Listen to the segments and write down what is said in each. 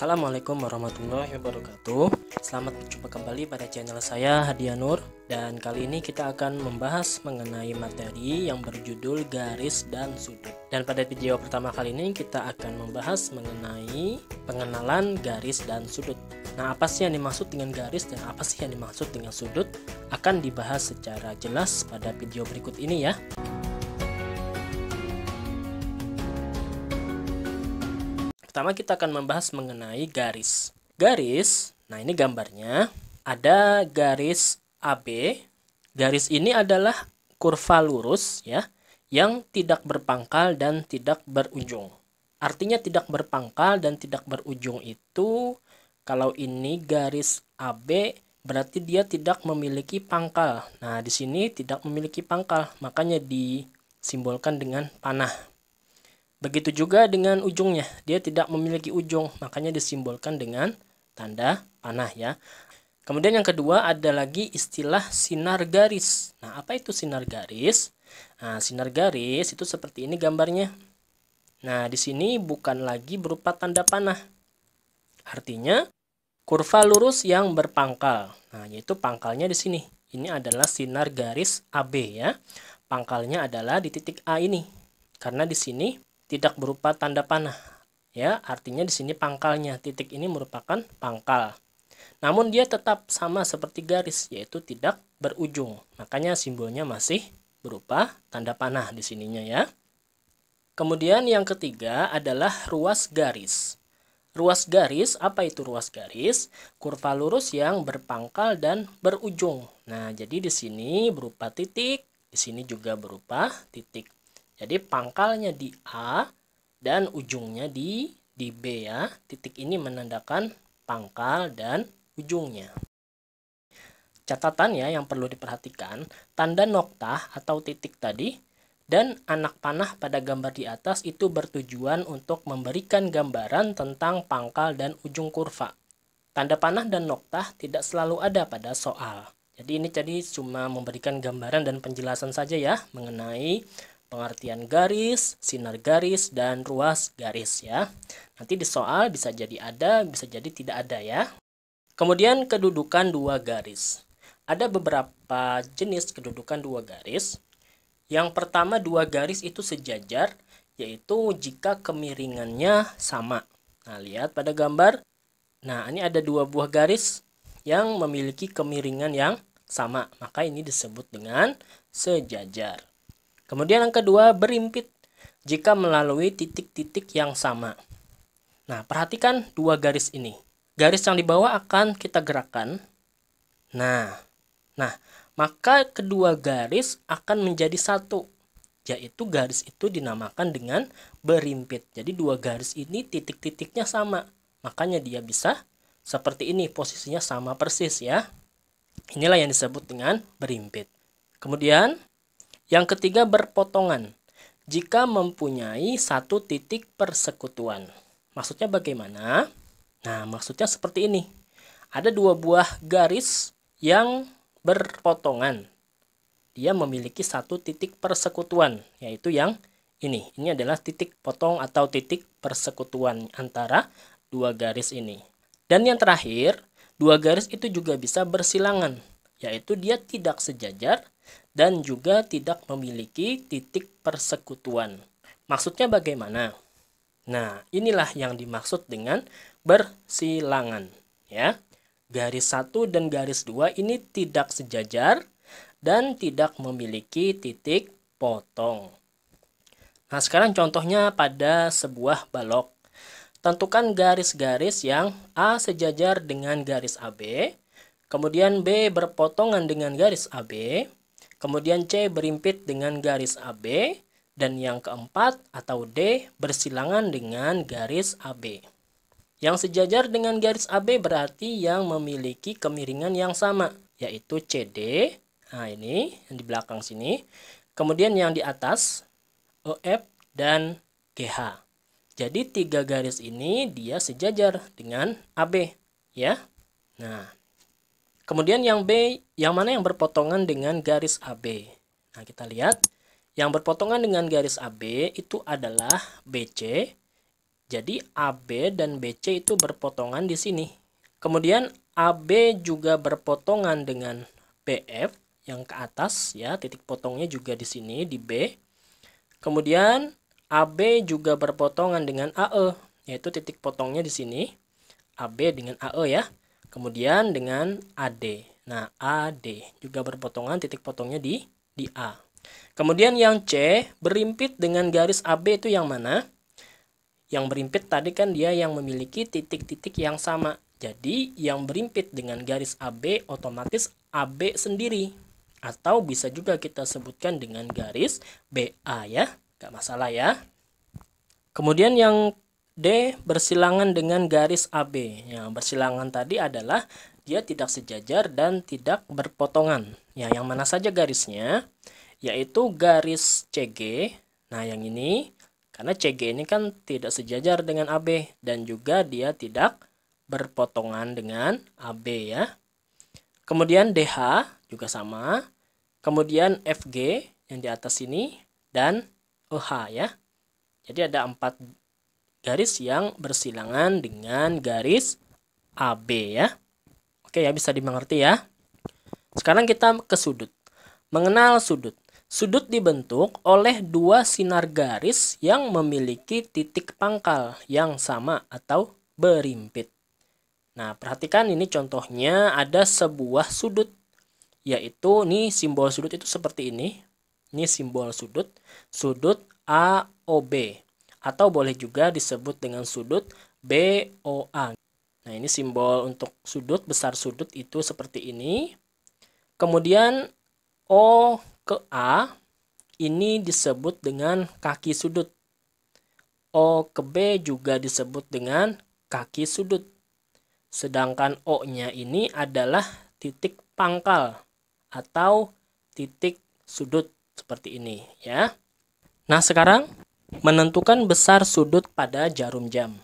Assalamualaikum warahmatullahi wabarakatuh. Selamat berjumpa kembali pada channel saya Hadiah Nur. Dan kali ini kita akan membahas mengenai materi yang berjudul garis dan sudut. Dan pada video pertama kali ini kita akan membahas mengenai pengenalan garis dan sudut. Nah, apa sih yang dimaksud dengan garis dan apa sih yang dimaksud dengan sudut akan dibahas secara jelas pada video berikut ini ya. Pertama kita akan membahas mengenai garis. Garis, nah ini gambarnya. Ada garis AB. Garis ini adalah kurva lurus ya, yang tidak berpangkal dan tidak berujung. Artinya tidak berpangkal dan tidak berujung itu, kalau ini garis AB berarti dia tidak memiliki pangkal. Nah, di sini tidak memiliki pangkal, makanya disimbolkan dengan panah. Begitu juga dengan ujungnya, dia tidak memiliki ujung, makanya disimbolkan dengan tanda panah ya. Kemudian yang kedua ada lagi istilah sinar garis. Nah, apa itu sinar garis? Nah, sinar garis itu seperti ini gambarnya. Nah, di sini bukan lagi berupa tanda panah. Artinya kurva lurus yang berpangkal. Nah, yaitu pangkalnya di sini. Ini adalah sinar garis AB ya. Pangkalnya adalah di titik A ini. Karena di sini tidak berupa tanda panah ya, artinya di sini pangkalnya, titik ini merupakan pangkal. Namun dia tetap sama seperti garis, yaitu tidak berujung. Makanya simbolnya masih berupa tanda panah di sininya ya. Kemudian yang ketiga adalah ruas garis. Ruas garis, apa itu ruas garis? Kurva lurus yang berpangkal dan berujung. Nah, jadi di sini berupa titik, di sini juga berupa titik. Jadi pangkalnya di A dan ujungnya di B ya. Titik ini menandakan pangkal dan ujungnya. Catatan ya yang perlu diperhatikan, tanda noktah atau titik tadi dan anak panah pada gambar di atas itu bertujuan untuk memberikan gambaran tentang pangkal dan ujung kurva. Tanda panah dan noktah tidak selalu ada pada soal. Jadi ini cuma memberikan gambaran dan penjelasan saja ya mengenai pengertian garis, sinar garis, dan ruas garis ya. Nanti di soal bisa jadi ada, bisa jadi tidak ada ya. Kemudian kedudukan dua garis. Ada beberapa jenis kedudukan dua garis. Yang pertama, dua garis itu sejajar, yaitu jika kemiringannya sama. Nah, lihat pada gambar. Nah, ini ada dua buah garis yang memiliki kemiringan yang sama. Maka ini disebut dengan sejajar. Kemudian yang kedua, berimpit jika melalui titik-titik yang sama. Nah, perhatikan dua garis ini. Garis yang di bawah akan kita gerakkan. Nah, maka kedua garis akan menjadi satu. Yaitu garis itu dinamakan dengan berimpit. Jadi dua garis ini titik-titiknya sama. Makanya dia bisa seperti ini, posisinya sama persis ya. Inilah yang disebut dengan berimpit. Kemudian yang ketiga, berpotongan jika mempunyai satu titik persekutuan. Maksudnya bagaimana? Nah, maksudnya seperti ini. Ada dua buah garis yang berpotongan. Dia memiliki satu titik persekutuan, yaitu yang ini. Ini adalah titik potong atau titik persekutuan antara dua garis ini. Dan yang terakhir, dua garis itu juga bisa bersilangan, yaitu dia tidak sejajar dan juga tidak memiliki titik persekutuan. Maksudnya bagaimana? Nah, inilah yang dimaksud dengan bersilangan ya. Garis 1 dan garis 2 ini tidak sejajar dan tidak memiliki titik potong. Nah, sekarang contohnya pada sebuah balok. Tentukan garis-garis yang A sejajar dengan garis AB, kemudian B berpotongan dengan garis AB, kemudian C berimpit dengan garis AB, dan yang keempat atau D bersilangan dengan garis AB. Yang sejajar dengan garis AB berarti yang memiliki kemiringan yang sama, yaitu CD. Nah, ini yang di belakang sini. Kemudian yang di atas OF dan GH. Jadi tiga garis ini dia sejajar dengan AB ya. Nah, kemudian yang B, yang mana yang berpotongan dengan garis AB? Nah, kita lihat. Yang berpotongan dengan garis AB itu adalah BC, Jadi AB dan BC itu berpotongan di sini. Kemudian AB juga berpotongan dengan BF yang ke atas ya, titik potongnya juga di sini di B. Kemudian AB juga berpotongan dengan AE, yaitu titik potongnya di sini. AB dengan AE ya. Kemudian dengan AD. Nah, AD juga berpotongan, titik potongnya di A. Kemudian yang C berimpit dengan garis AB itu yang mana? Yang berimpit tadi kan dia yang memiliki titik-titik yang sama. Jadi yang berimpit dengan garis AB otomatis AB sendiri. Atau bisa juga kita sebutkan dengan garis BA ya. Gak masalah ya. Kemudian yang D bersilangan dengan garis AB. Yang bersilangan tadi adalah dia tidak sejajar dan tidak berpotongan. Ya, yang mana saja garisnya? Yaitu garis CG. Nah, yang ini karena CG ini kan tidak sejajar dengan AB dan juga dia tidak berpotongan dengan AB ya. Kemudian DH juga sama. Kemudian FG yang di atas ini dan EH ya. Jadi ada 4 garis yang bersilangan dengan garis AB ya. Oke ya, bisa dimengerti ya. Sekarang kita ke sudut. Mengenal sudut. Sudut dibentuk oleh 2 sinar garis yang memiliki titik pangkal yang sama atau berimpit. Nah, perhatikan ini contohnya ada sebuah sudut. Yaitu nih simbol sudut itu seperti ini. Ini simbol sudut. Sudut AOB. Atau boleh juga disebut dengan sudut BOA. Nah, ini simbol untuk sudut, besar sudut itu seperti ini. Kemudian O ke A ini disebut dengan kaki sudut. O ke B juga disebut dengan kaki sudut. Sedangkan O-nya ini adalah titik pangkal atau titik sudut seperti ini ya. Nah, sekarang menentukan besar sudut pada jarum jam.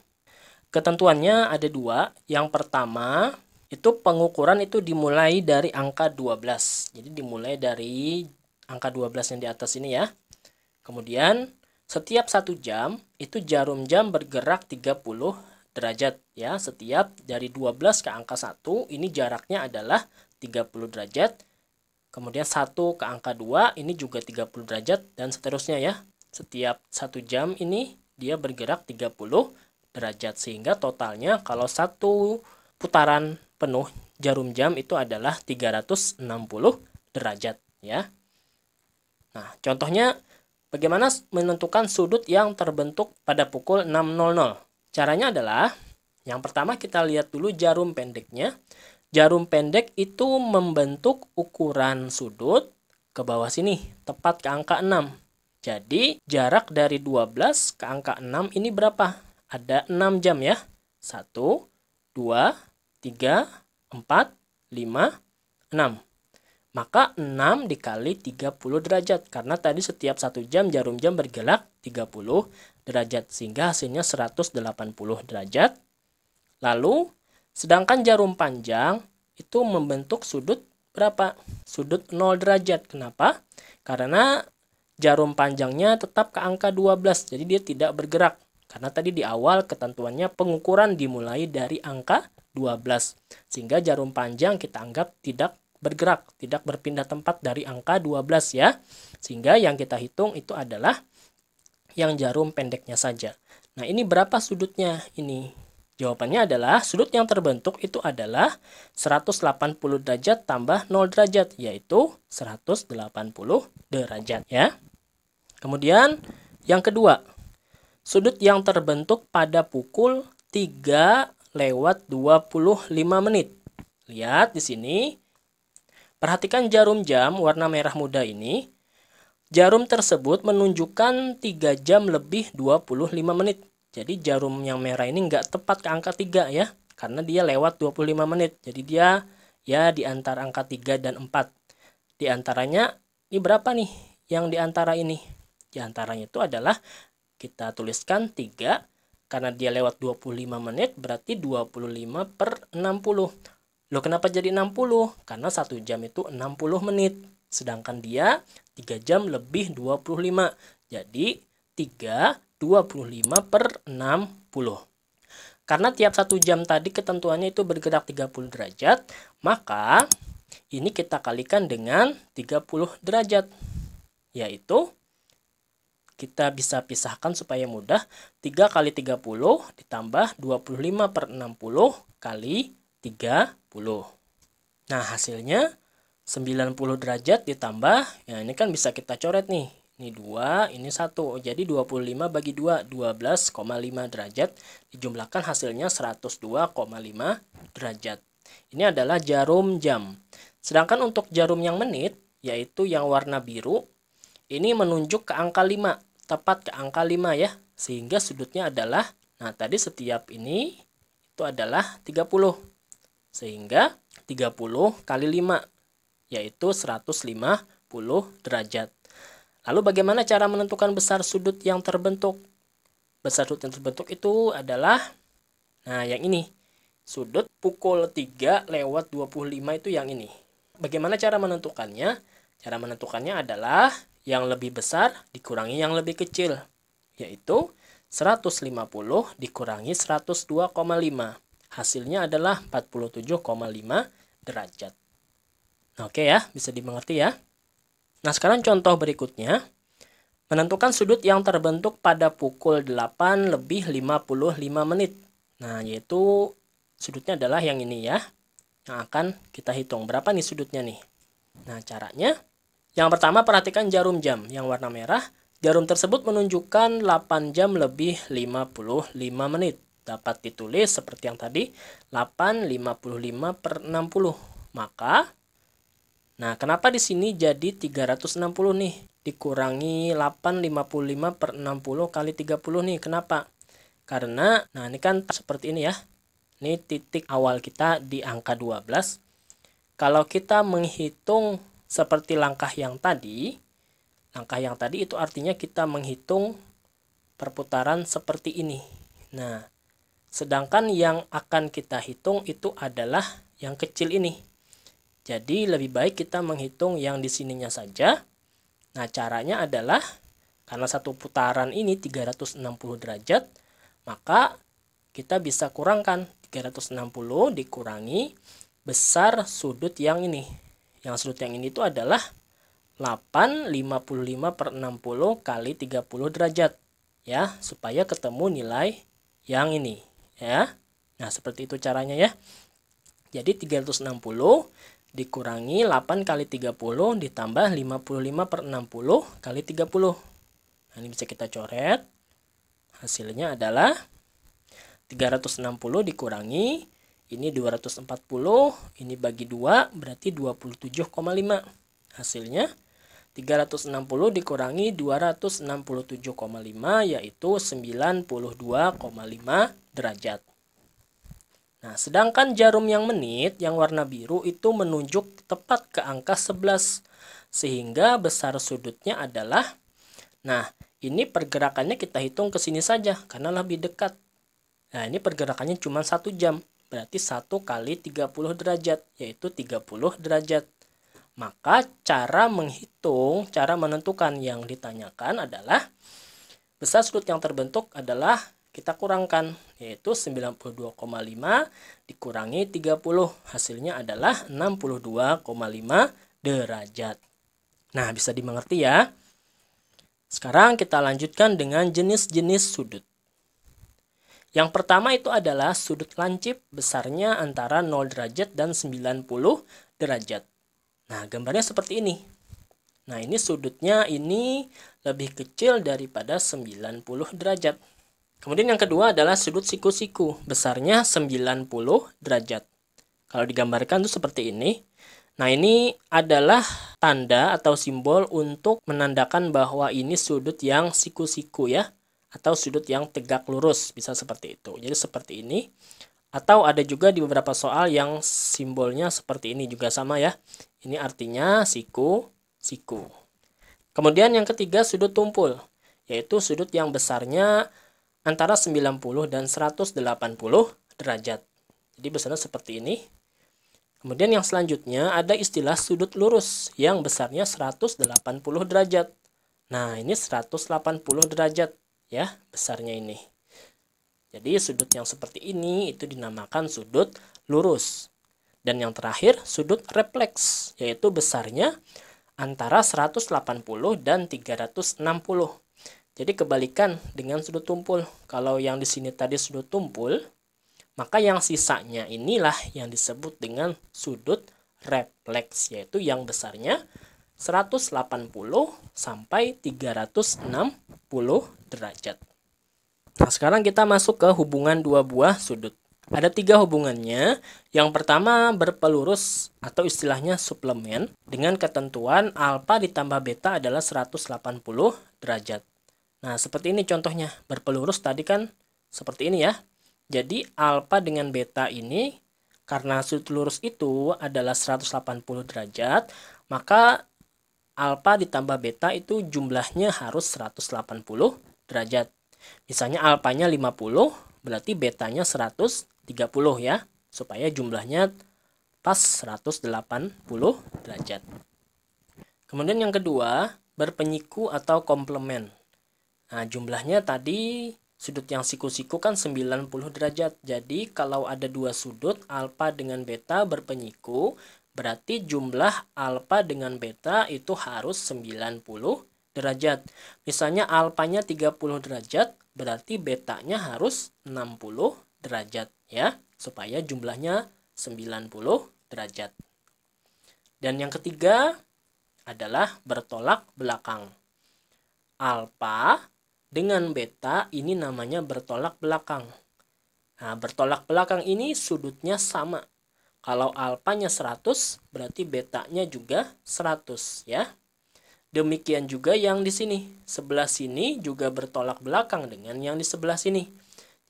Ketentuannya ada 2. Yang pertama, itu pengukuran itu dimulai dari angka 12. Jadi dimulai dari angka 12 yang di atas ini ya. Kemudian setiap 1 jam itu jarum jam bergerak 30 derajat ya. Setiap dari 12 ke angka 1 ini jaraknya adalah 30 derajat. Kemudian 1 ke angka 2 ini juga 30 derajat dan seterusnya ya. Setiap 1 jam ini dia bergerak 30 derajat sehingga totalnya kalau 1 putaran penuh jarum jam itu adalah 360 derajat ya. Nah, contohnya bagaimana menentukan sudut yang terbentuk pada pukul 6.00. Caranya adalah yang pertama kita lihat dulu jarum pendeknya. Jarum pendek itu membentuk ukuran sudut ke bawah sini, tepat ke angka 6. Jadi jarak dari 12 ke angka 6 ini berapa? Ada 6 jam ya. 1, 2, 3, 4, 5, 6. Maka 6 dikali 30 derajat. Karena tadi setiap 1 jam jarum jam bergerak 30 derajat. Sehingga hasilnya 180 derajat. Lalu, sedangkan jarum panjang itu membentuk sudut berapa? Sudut 0 derajat. Kenapa? Karena jarum panjangnya tetap ke angka 12. Jadi dia tidak bergerak. Karena tadi di awal ketentuannya pengukuran dimulai dari angka 12. Sehingga jarum panjang kita anggap tidak bergerak, tidak berpindah tempat dari angka 12 ya. Sehingga yang kita hitung itu adalah yang jarum pendeknya saja. Nah, ini berapa sudutnya ini? Jawabannya adalah sudut yang terbentuk itu adalah 180 derajat tambah 0 derajat, yaitu 180 derajat ya. Kemudian yang kedua, sudut yang terbentuk pada pukul 3:25 menit. Lihat di sini. Perhatikan jarum jam warna merah muda ini. Jarum tersebut menunjukkan 3 jam lebih 25 menit. Jadi jarum yang merah ini nggak tepat ke angka 3 ya. Karena dia lewat 25 menit. Jadi dia ya di antara angka 3 dan 4. Di antaranya ini berapa nih yang di antara ini? Di antaranya itu adalah kita tuliskan 3. Karena dia lewat 25 menit berarti 25/60. Loh, kenapa jadi 60? Karena 1 jam itu 60 menit. Sedangkan dia 3 jam lebih 25. Jadi 3 25/60. Karena tiap 1 jam tadi ketentuannya itu bergerak 30 derajat, maka ini kita kalikan dengan 30 derajat. Yaitu kita bisa pisahkan supaya mudah. 3 kali 30 ditambah 25/60 kali 30. Nah, hasilnya 90 derajat ditambah, ya ini kan bisa kita coret nih. Ini 2, ini 1. Jadi 25 bagi 2, 12,5 derajat. Dijumlahkan hasilnya 102,5 derajat. Ini adalah jarum jam. Sedangkan untuk jarum yang menit, yaitu yang warna biru, ini menunjuk ke angka 5. Tepat ke angka 5 ya. Sehingga sudutnya adalah, nah tadi setiap ini itu adalah 30. Sehingga 30 kali 5, yaitu 150 derajat. Lalu bagaimana cara menentukan besar sudut yang terbentuk? Besar sudut yang terbentuk itu adalah, nah yang ini. Sudut pukul 3 lewat 25 itu yang ini. Bagaimana cara menentukannya? Cara menentukannya adalah yang lebih besar dikurangi yang lebih kecil. Yaitu 150 dikurangi 102,5. Hasilnya adalah 47,5 derajat. Oke ya, bisa dimengerti ya. Nah, sekarang contoh berikutnya. Menentukan sudut yang terbentuk pada pukul 8 lebih 55 menit. Nah, yaitu sudutnya adalah yang ini ya. Yang akan kita hitung. Berapa nih sudutnya nih? Nah, caranya. Yang pertama, perhatikan jarum jam yang warna merah. Jarum tersebut menunjukkan 8 jam lebih 55 menit. Dapat ditulis seperti yang tadi. 8,55/60. Maka, nah, kenapa di sini jadi 360 nih? Dikurangi 8,55/60 kali 30 nih. Kenapa? Karena, nah ini kan seperti ini ya. Ini titik awal kita di angka 12. Kalau kita menghitung seperti langkah yang tadi itu artinya kita menghitung perputaran seperti ini. Nah, sedangkan yang akan kita hitung itu adalah yang kecil ini. Jadi lebih baik kita menghitung yang di sininya saja. Nah, caranya adalah karena satu putaran ini 360 derajat, maka kita bisa kurangkan 360 dikurangi besar sudut yang ini. Yang sudut yang ini itu adalah 8,55/60 kali 30 derajat. Ya, supaya ketemu nilai yang ini. Ya. Nah, seperti itu caranya ya. Jadi 360 dikurangi 8 kali 30 ditambah 55/60 kali 30. Nah, ini bisa kita coret. Hasilnya adalah 360 dikurangi, ini 240, ini bagi 2 berarti 27,5. Hasilnya 360 dikurangi 267,5 yaitu 92,5 derajat. Nah, sedangkan jarum yang menit yang warna biru itu menunjuk tepat ke angka 11. Sehingga besar sudutnya adalah, nah ini pergerakannya kita hitung ke sini saja karena lebih dekat. Nah, ini pergerakannya cuma 1 jam. Berarti 1 kali 30 derajat yaitu 30 derajat. Maka cara menghitung, cara menentukan yang ditanyakan adalah besar sudut yang terbentuk adalah kita kurangkan, yaitu 92,5 dikurangi 30. Hasilnya adalah 62,5 derajat. Nah, bisa dimengerti ya. Sekarang kita lanjutkan dengan jenis-jenis sudut. Yang pertama itu adalah sudut lancip, besarnya antara 0 derajat dan 90 derajat. Nah, gambarnya seperti ini. Nah, ini sudutnya ini lebih kecil daripada 90 derajat. Kemudian yang kedua adalah sudut siku-siku, besarnya 90 derajat. Kalau digambarkan itu seperti ini. Nah, ini adalah tanda atau simbol untuk menandakan bahwa ini sudut yang siku-siku ya, atau sudut yang tegak lurus, bisa seperti itu. Jadi seperti ini. Atau ada juga di beberapa soal yang simbolnya seperti ini juga sama ya. Ini artinya siku-siku. Kemudian yang ketiga sudut tumpul, yaitu sudut yang besarnya antara 90 dan 180 derajat. Jadi besarnya seperti ini. Kemudian yang selanjutnya ada istilah sudut lurus yang besarnya 180 derajat. Nah, ini 180 derajat. ya, besarnya ini. Jadi sudut yang seperti ini itu dinamakan sudut lurus. Dan yang terakhir sudut refleks, yaitu besarnya antara 180 dan 360. Jadi kebalikan dengan sudut tumpul. Kalau yang di sini tadi sudut tumpul, maka yang sisanya inilah yang disebut dengan sudut refleks, yaitu yang besarnya 180 sampai 360 derajat. Nah, sekarang kita masuk ke hubungan dua buah sudut. Ada 3 hubungannya. Yang pertama berpelurus atau istilahnya suplemen dengan ketentuan alfa ditambah beta adalah 180 derajat. Nah, seperti ini contohnya. Berpelurus tadi kan seperti ini ya. Jadi alfa dengan beta ini karena sudut lurus itu adalah 180 derajat, maka alfa ditambah beta itu jumlahnya harus 180 derajat. Misalnya alfanya 50, berarti betanya 130 ya, supaya jumlahnya pas 180 derajat. Kemudian yang kedua, berpenyiku atau komplement. Nah, jumlahnya tadi sudut yang siku-siku kan 90 derajat. Jadi kalau ada dua sudut alfa dengan beta berpenyiku, berarti jumlah alfa dengan beta itu harus 90 derajat. Misalnya alfanya 30 derajat, berarti betanya harus 60 derajat ya, supaya jumlahnya 90 derajat. Dan yang ketiga adalah bertolak belakang. Alfa dengan beta ini namanya bertolak belakang. Nah, bertolak belakang ini sudutnya sama. Kalau alfanya 100, berarti betanya juga 100 ya. Demikian juga yang di sini. Sebelah sini juga bertolak belakang dengan yang di sebelah sini.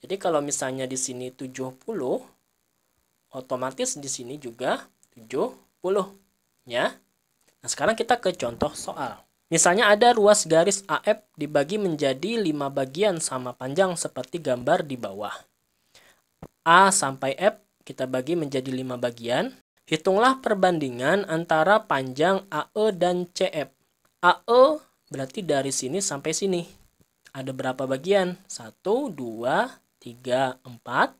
Jadi kalau misalnya di sini 70, otomatis di sini juga 70 ya. Nah, sekarang kita ke contoh soal. Misalnya ada ruas garis AF dibagi menjadi 5 bagian sama panjang seperti gambar di bawah. A sampai F kita bagi menjadi 5 bagian. Hitunglah perbandingan antara panjang AE dan CF. AE berarti dari sini sampai sini. Ada berapa bagian? 1, 2, 3, 4.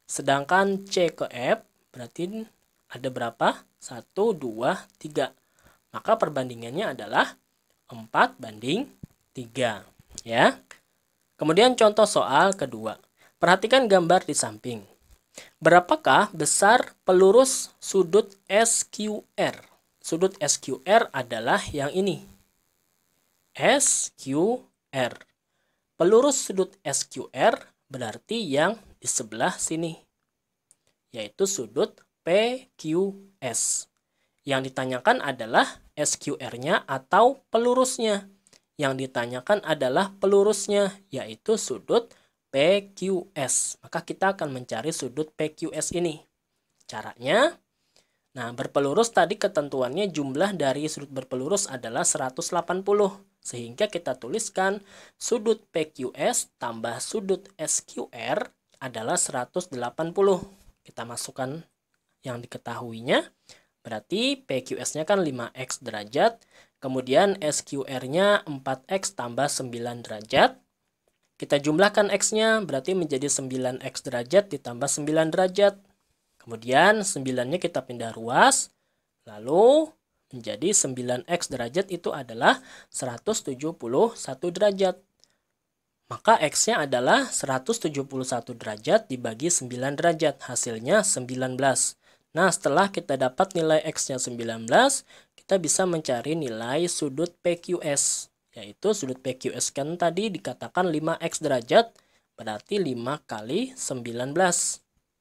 Sedangkan C ke F berarti ada berapa? 1, 2, 3. Maka perbandingannya adalah 4:3. Ya. Kemudian contoh soal kedua. Perhatikan gambar di samping. Berapakah besar pelurus sudut SQR? Sudut SQR adalah yang ini. SQR. Pelurus sudut SQR berarti yang di sebelah sini, yaitu sudut PQS. Yang ditanyakan adalah SQR-nya atau pelurusnya. Yang ditanyakan adalah pelurusnya, yaitu sudut PQS. Maka kita akan mencari sudut PQS ini. Caranya, nah, berpelurus tadi ketentuannya jumlah dari sudut berpelurus adalah 180. Sehingga kita tuliskan sudut PQS tambah sudut SQR adalah 180. Kita masukkan yang diketahuinya. Berarti PQS-nya kan 5x derajat. Kemudian SQR-nya 4x tambah 9 derajat. Kita jumlahkan x-nya berarti menjadi 9x derajat ditambah 9 derajat. Kemudian 9-nya kita pindah ruas, lalu menjadi 9x derajat itu adalah 171 derajat. Maka x-nya adalah 171 derajat dibagi 9 derajat, hasilnya 19. Nah, setelah kita dapat nilai x-nya 19, kita bisa mencari nilai sudut PQS, yaitu sudut PQS kan tadi dikatakan 5x derajat, berarti 5 kali 19,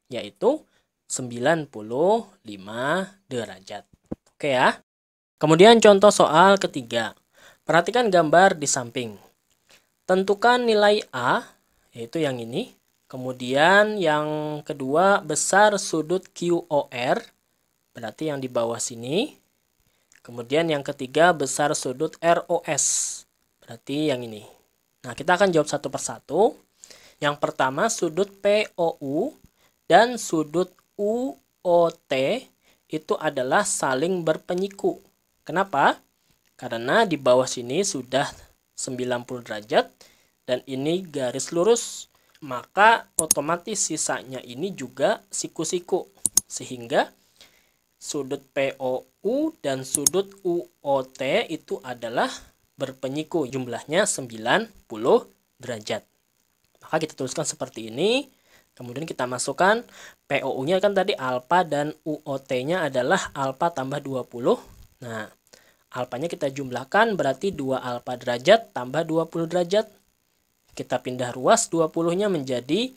yaitu 95 derajat. Oke ya. Kemudian contoh soal ketiga. Perhatikan gambar di samping. Tentukan nilai A, yaitu yang ini. Kemudian yang kedua besar sudut QOR, berarti yang di bawah sini. Kemudian yang ketiga besar sudut ROS, berarti yang ini. Nah, kita akan jawab satu persatu. Yang pertama sudut POU dan sudut UOT itu adalah saling berpenyiku. Kenapa? Karena di bawah sini sudah 90 derajat, dan ini garis lurus, maka otomatis sisanya ini juga siku-siku. Sehingga sudut POU dan sudut UOT itu adalah berpenyiku, jumlahnya 90 derajat. Maka kita tuliskan seperti ini. Kemudian kita masukkan POU-nya kan tadi alfa dan UOT-nya adalah alfa tambah 20. Nah, alfanya kita jumlahkan berarti 2 alfa derajat tambah 20 derajat. Kita pindah ruas 20-nya menjadi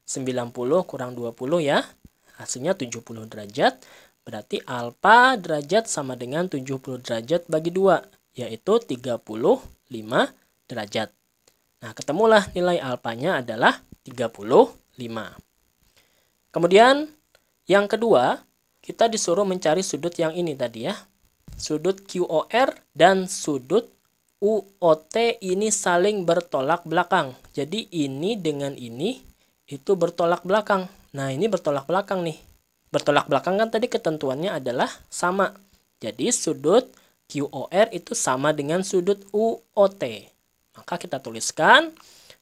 90 kurang 20 ya. Hasilnya 70 derajat. Berarti alfa derajat sama dengan 70 derajat bagi 2, yaitu 35 derajat. Nah, ketemulah nilai alfanya adalah 35. Kemudian yang kedua, kita disuruh mencari sudut yang ini tadi ya. Sudut QOR dan sudut UOT ini saling bertolak belakang. Jadi ini dengan ini itu bertolak belakang. Nah, ini bertolak belakang nih. Bertolak belakang kan tadi ketentuannya adalah sama. Jadi sudut QOR itu sama dengan sudut UOT. Maka kita tuliskan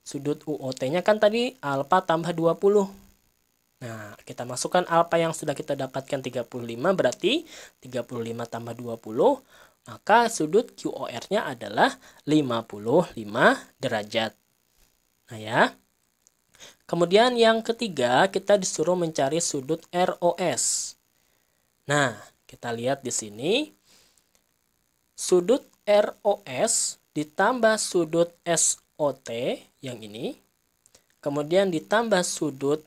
sudut UOT-nya kan tadi alfa tambah 20. Nah, kita masukkan alfa yang sudah kita dapatkan 35, berarti 35 tambah 20. Maka sudut QOR-nya adalah 55 derajat. Nah ya. Kemudian yang ketiga, kita disuruh mencari sudut ROS. Nah, kita lihat di sini. Sudut ROS ditambah sudut SOT yang ini. Kemudian ditambah sudut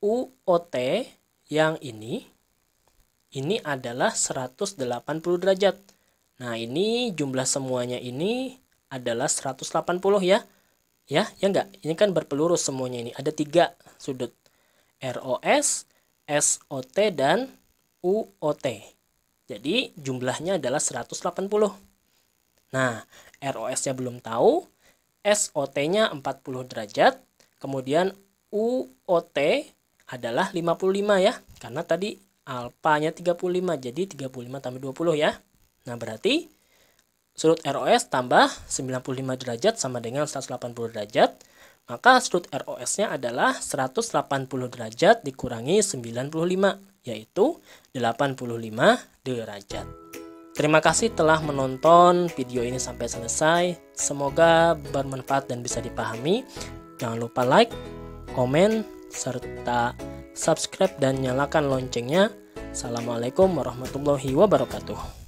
UOT yang ini. Ini adalah 180 derajat. Nah, ini jumlah semuanya ini adalah 180 ya. Ya enggak? Ini kan berpelurus semuanya ini. Ada 3 sudut. ROS, SOT, dan UOT. Jadi jumlahnya adalah 180. Nah, ROS-nya belum tahu. SOT-nya 40 derajat. Kemudian UOT adalah 55 ya. Karena tadi alfanya 35. Jadi 35 tambah 20 ya. Nah, berarti sudut ROS tambah 95 derajat sama dengan 180 derajat. Maka sudut ROS-nya adalah 180 derajat dikurangi 95, yaitu 85 derajat. Terima kasih telah menonton video ini sampai selesai. Semoga bermanfaat dan bisa dipahami. Jangan lupa like, komen, serta subscribe dan nyalakan loncengnya. Assalamualaikum warahmatullahi wabarakatuh.